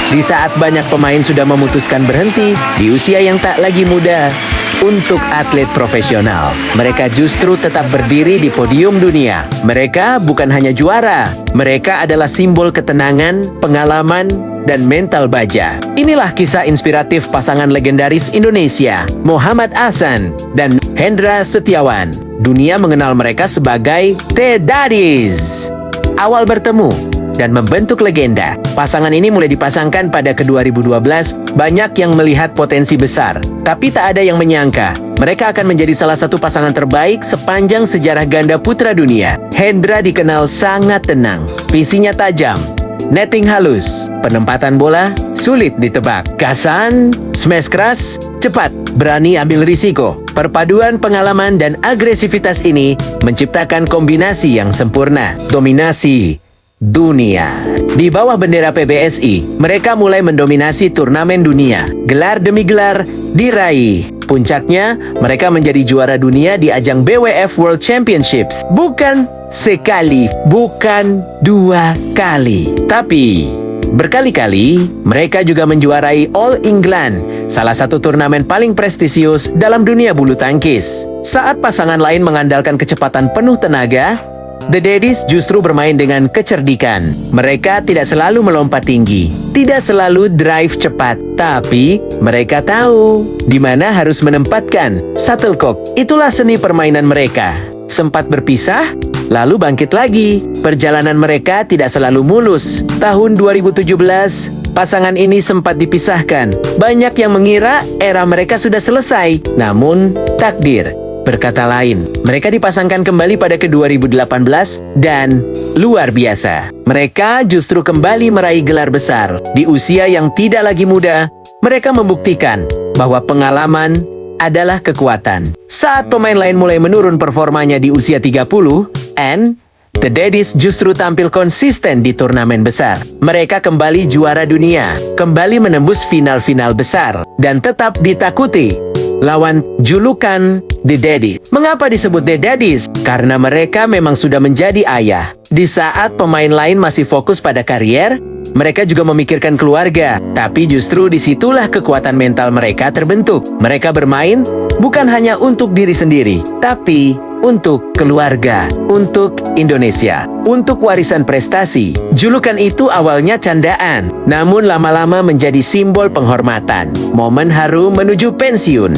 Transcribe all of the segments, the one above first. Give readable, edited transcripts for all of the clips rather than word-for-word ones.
Di saat banyak pemain sudah memutuskan berhenti di usia yang tak lagi muda, untuk atlet profesional, mereka justru tetap berdiri di podium dunia. Mereka bukan hanya juara, mereka adalah simbol ketenangan, pengalaman, dan mental baja. Inilah kisah inspiratif pasangan legendaris Indonesia, Muhammad Ahsan dan Hendra Setiawan. Dunia mengenal mereka sebagai The Daddies. Awal bertemu dan membentuk legenda. Pasangan ini mulai dipasangkan pada ke-2012, banyak yang melihat potensi besar. Tapi tak ada yang menyangka, mereka akan menjadi salah satu pasangan terbaik sepanjang sejarah ganda putra dunia. Hendra dikenal sangat tenang, visinya tajam, netting halus, penempatan bola sulit ditebak. Gasan, smash keras, cepat, berani ambil risiko. Perpaduan pengalaman dan agresivitas ini menciptakan kombinasi yang sempurna. Dominasi dunia. Di bawah bendera PBSI, mereka mulai mendominasi turnamen dunia. Gelar demi gelar diraih. Puncaknya, mereka menjadi juara dunia di ajang BWF World Championships. Bukan sekali, bukan dua kali, tapi berkali-kali. Mereka juga menjuarai All England, salah satu turnamen paling prestisius dalam dunia bulu tangkis. Saat pasangan lain mengandalkan kecepatan penuh tenaga, The Daddies justru bermain dengan kecerdikan. Mereka tidak selalu melompat tinggi, tidak selalu drive cepat, tapi mereka tahu di mana harus menempatkan shuttlecock. Itulah seni permainan mereka. Sempat berpisah, lalu bangkit lagi. Perjalanan mereka tidak selalu mulus. Tahun 2017, pasangan ini sempat dipisahkan. Banyak yang mengira era mereka sudah selesai, namun takdir berkata lain. Mereka dipasangkan kembali pada ke-2018 dan luar biasa. Mereka justru kembali meraih gelar besar. Di usia yang tidak lagi muda, mereka membuktikan bahwa pengalaman adalah kekuatan. Saat pemain lain mulai menurun performanya di usia 30, The Daddies justru tampil konsisten di turnamen besar. Mereka kembali juara dunia, kembali menembus final-final besar, dan tetap ditakuti lawan julukan The Daddies. Mengapa disebut The Daddies? Karena mereka memang sudah menjadi ayah. Di saat pemain lain masih fokus pada karier, mereka juga memikirkan keluarga. Tapi justru disitulah kekuatan mental mereka terbentuk. Mereka bermain bukan hanya untuk diri sendiri, tapi untuk keluarga, untuk Indonesia, untuk warisan prestasi. Julukan itu awalnya candaan, namun lama-lama menjadi simbol penghormatan. Momen haru menuju pensiun.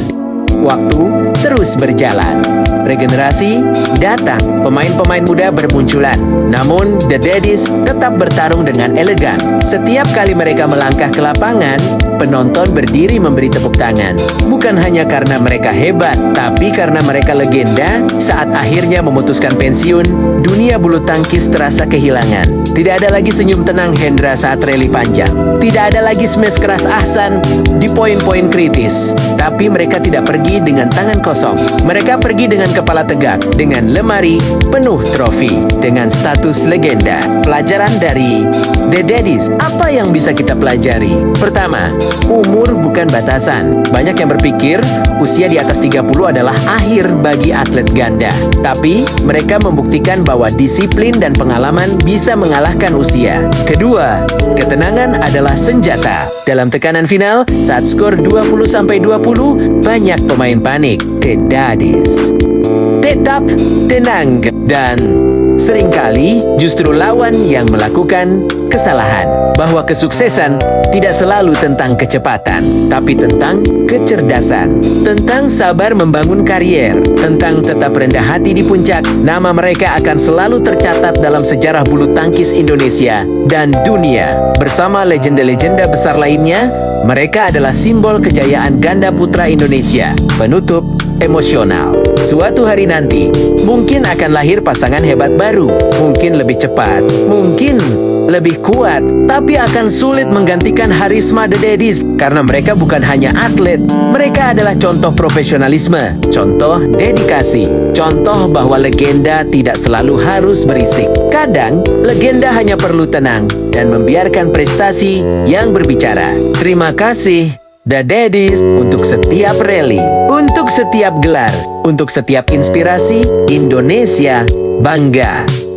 Waktu terus berjalan. Regenerasi datang, pemain-pemain muda bermunculan. Namun, The Daddies tetap bertarung dengan elegan. Setiap kali mereka melangkah ke lapangan, penonton berdiri memberi tepuk tangan. Bukan hanya karena mereka hebat, tapi karena mereka legenda. Saat akhirnya memutuskan pensiun, dunia bulu tangkis terasa kehilangan. Tidak ada lagi senyum tenang Hendra saat rally panjang. Tidak ada lagi smash keras Ahsan di poin-poin kritis. Tapi mereka tidak pergi dengan tangan kosong. Mereka pergi dengan kepala tegak, dengan lemari penuh trofi, dengan status legenda. Pelajaran dari The Daddies, apa yang bisa kita pelajari? Pertama, umur bukan batasan. Banyak yang berpikir usia di atas 30 adalah akhir bagi atlet ganda. Tapi mereka membuktikan bahwa disiplin dan pengalaman bisa mengalahkan usia. Kedua, ketenangan adalah senjata. Dalam tekanan final, saat skor 20-20, banyak pemain panik. The Daddies tetap tenang dan seringkali justru lawan yang melakukan kesalahan. Bahwa kesuksesan tidak selalu tentang kecepatan, tapi tentang kecerdasan, tentang sabar membangun karier, tentang tetap rendah hati di puncak. Nama mereka akan selalu tercatat dalam sejarah bulu tangkis Indonesia dan dunia. Bersama legenda-legenda besar lainnya, mereka adalah simbol kejayaan ganda putra Indonesia. Penutup emosional. Suatu hari nanti, mungkin akan lahir pasangan hebat baru. Mungkin lebih cepat, mungkin lebih kuat, tapi akan sulit menggantikan harisma The Daddies karena mereka bukan hanya atlet, mereka adalah contoh profesionalisme, contoh dedikasi, contoh bahwa legenda tidak selalu harus berisik. Kadang, legenda hanya perlu tenang dan membiarkan prestasi yang berbicara. Terima kasih The Daddies untuk setiap rally, untuk setiap gelar, untuk setiap inspirasi. Indonesia bangga.